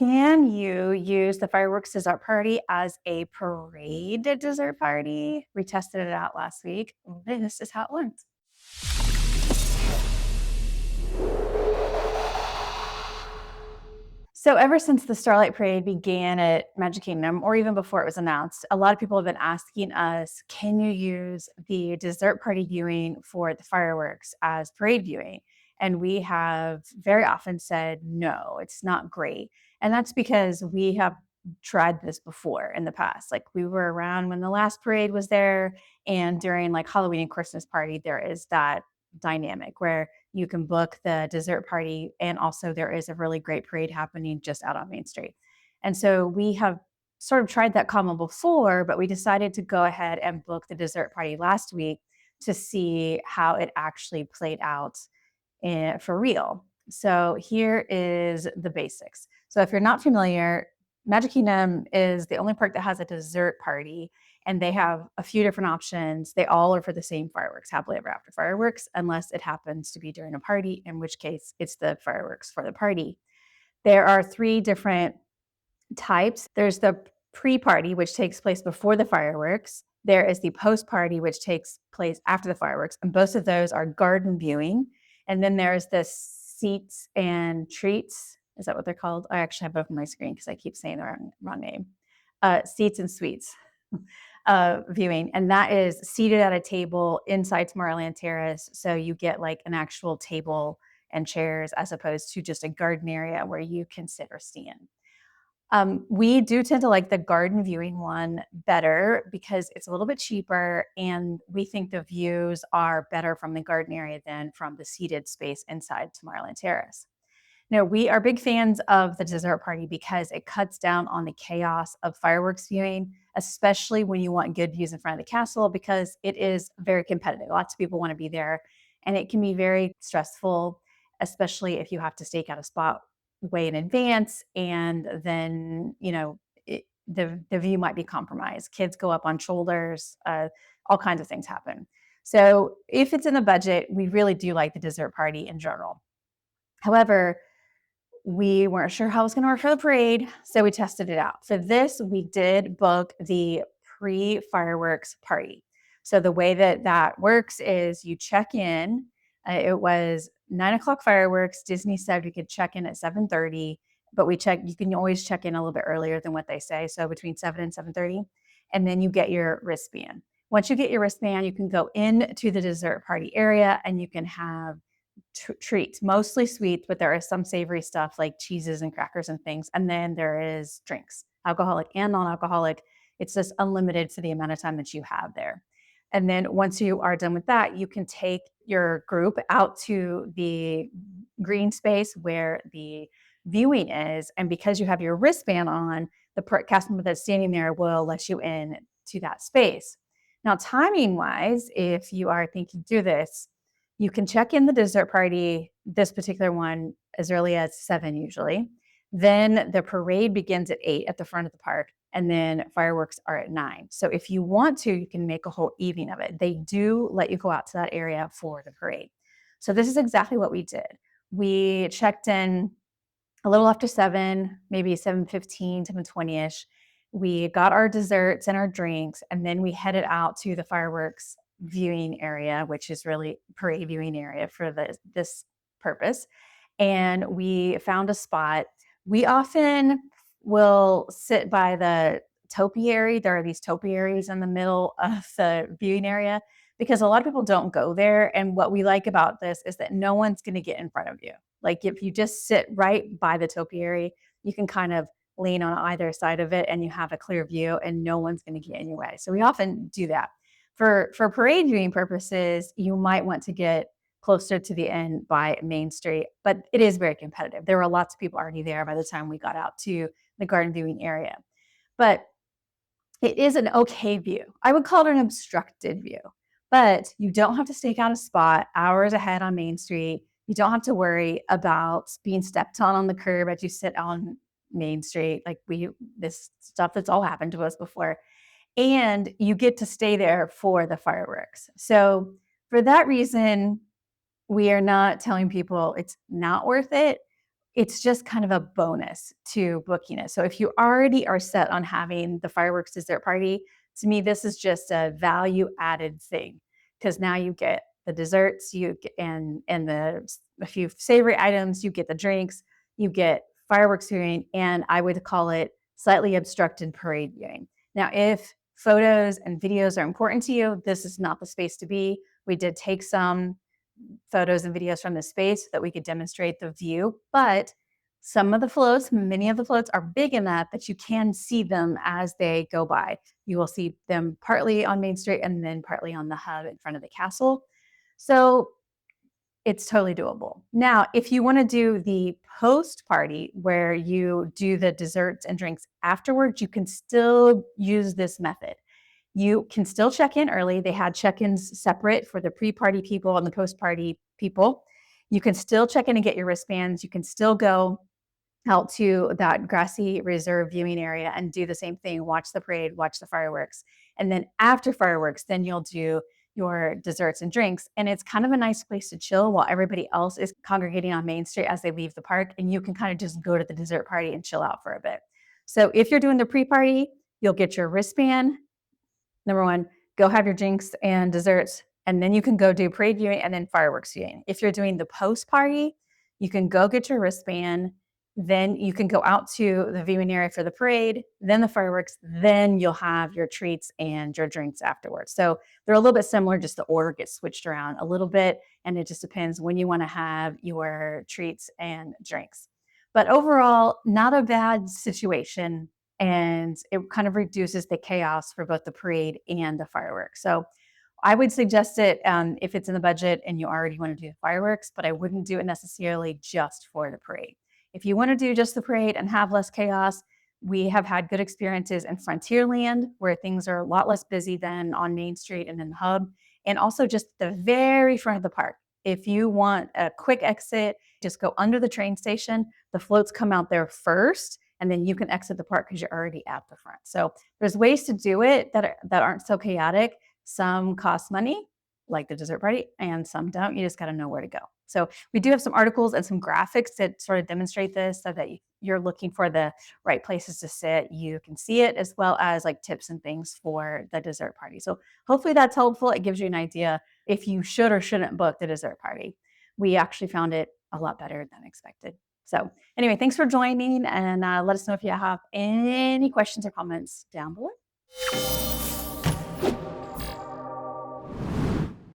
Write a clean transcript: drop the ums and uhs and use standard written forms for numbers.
Can you use the fireworks dessert party as a parade dessert party? We tested it out last week. This is how it went. So, ever since the Starlight Parade began at Magic Kingdom, or even before it was announced, a lot of people have been asking us, can you use the dessert party viewing for the fireworks as parade viewing? And we have very often said, no, it's not great. And that's because we have tried this before in the past. Like we were around when the last parade was there, and during like Halloween and Christmas party, there is that dynamic where you can book the dessert party, and also there is a really great parade happening just out on Main Street. And so we have sort of tried that combo before, but we decided to go ahead and book the dessert party last week to see how it actually played out for real. So here is the basics. So if you're not familiar, Magic Kingdom is the only park that has a dessert party, and they have a few different options. They all are for the same fireworks, happily ever after fireworks, unless it happens to be during a party, in which case it's the fireworks for the party. There are three different types. There's the pre-party, which takes place before the fireworks. There is the post-party, which takes place after the fireworks, and both of those are garden viewing. And then there's the seats and treats. Is that what they're called? I actually have both on my screen because I keep saying the wrong name. Seats and suites viewing, and that is seated at a table inside Tomorrowland Terrace. So you get like an actual table and chairs as opposed to just a garden area where you can sit or stand. We do tend to like the garden viewing one better because it's a little bit cheaper, and we think the views are better from the garden area than from the seated space inside Tomorrowland Terrace. Now, we are big fans of the dessert party because it cuts down on the chaos of fireworks viewing, especially when you want good views in front of the castle, because it is very competitive. Lots of people want to be there, and it can be very stressful, especially if you have to stake out a spot way in advance, and then the view might be compromised. Kids go up on shoulders, all kinds of things happen. So, if it's in the budget, we really do like the dessert party in general. However, we weren't sure how it was going to work for the parade, so we tested it out. For this, we did book the pre-fireworks party. So the way that that works is you check in. It was 9 o'clock fireworks. Disney said we could check in at 7:30, but we check. You can always check in a little bit earlier than what they say, so between 7 and 7:30, and then you get your wristband. Once you get your wristband, you can go into the dessert party area and you can have treats, mostly sweets, but there is some savory stuff like cheeses and crackers and things. And then there is drinks, alcoholic and non alcoholic. It's just unlimited for the amount of time that you have there. And then once you are done with that, you can take your group out to the green space where the viewing is. And because you have your wristband on, the cast member that's standing there will let you in to that space. Now, timing wise, if you are thinking through this, you can check in the dessert party, this particular one, as early as 7 usually. Then the parade begins at 8 at the front of the park, and then fireworks are at 9. So if you want to, you can make a whole evening of it. They do let you go out to that area for the parade. So this is exactly what we did. We checked in a little after 7, maybe 7:15, 7:20ish. We got our desserts and our drinks, and then we headed out to the fireworks viewing area, which is really parade viewing area for this purpose. And we found a spot. We often will sit by the topiary. There are these topiaries in the middle of the viewing area because a lot of people don't go there. And what we like about this is that no one's going to get in front of you. Like if you just sit right by the topiary, you can kind of lean on either side of it and you have a clear view and no one's going to get in your way. So we often do that. For parade viewing purposes, you might want to get closer to the end by Main Street, but it is very competitive. There were lots of people already there by the time we got out to the garden viewing area. But it is an okay view. I would call it an obstructed view, but you don't have to stake out a spot hours ahead on Main Street. You don't have to worry about being stepped on the curb as you sit on Main Street. Like this stuff that's all happened to us before. And you get to stay there for the fireworks. So for that reason, we are not telling people it's not worth it. it's just kind of a bonus to booking it. So if you already are set on having the fireworks dessert party, to me, this is just a value added thing because now you get the desserts, and a few savory items, you get the drinks, you get fireworks viewing, and I would call it slightly obstructed parade viewing. Now, if photos and videos are important to you, this is not the space to be. We did take some photos and videos from the space so that we could demonstrate the view. But some of the floats, many of the floats are big enough that you can see them as they go by. You will see them partly on Main Street and then partly on the hub in front of the castle. So it's totally doable. Now, if you want to do the post party where you do the desserts and drinks afterwards, you can still use this method. You can still check in early. They had check-ins separate for the pre-party people and the post-party people. You can still check in and get your wristbands. You can still go out to that grassy reserve viewing area and do the same thing, watch the parade, watch the fireworks. And then after fireworks, then you'll do your desserts and drinks. And it's kind of a nice place to chill while everybody else is congregating on Main Street as they leave the park. And you can kind of just go to the dessert party and chill out for a bit. So if you're doing the pre-party, you'll get your wristband. Number one, go have your drinks and desserts, and then you can go do parade viewing and then fireworks viewing. If you're doing the post party, you can go get your wristband, then you can go out to the viewing area for the parade, then the fireworks, then you'll have your treats and your drinks afterwards. So they're a little bit similar, just the order gets switched around a little bit, and it just depends when you want to have your treats and drinks. But overall, not a bad situation, and it kind of reduces the chaos for both the parade and the fireworks. So I would suggest it if it's in the budget and you already want to do the fireworks, but I wouldn't do it necessarily just for the parade. If you want to do just the parade and have less chaos, we have had good experiences in Frontierland where things are a lot less busy than on Main Street and in the hub, and also just the very front of the park. If you want a quick exit, just go under the train station. The floats come out there first, and then you can exit the park because you're already at the front. So there's ways to do it that aren't so chaotic. Some cost money, like the dessert party, and some don't. You just got to know where to go. So we do have some articles and some graphics that sort of demonstrate this so that you're looking for the right places to sit. You can see it as well as like tips and things for the dessert party. So hopefully that's helpful. It gives you an idea if you should or shouldn't book the dessert party. We actually found it a lot better than expected. So anyway, thanks for joining, and let us know if you have any questions or comments down below.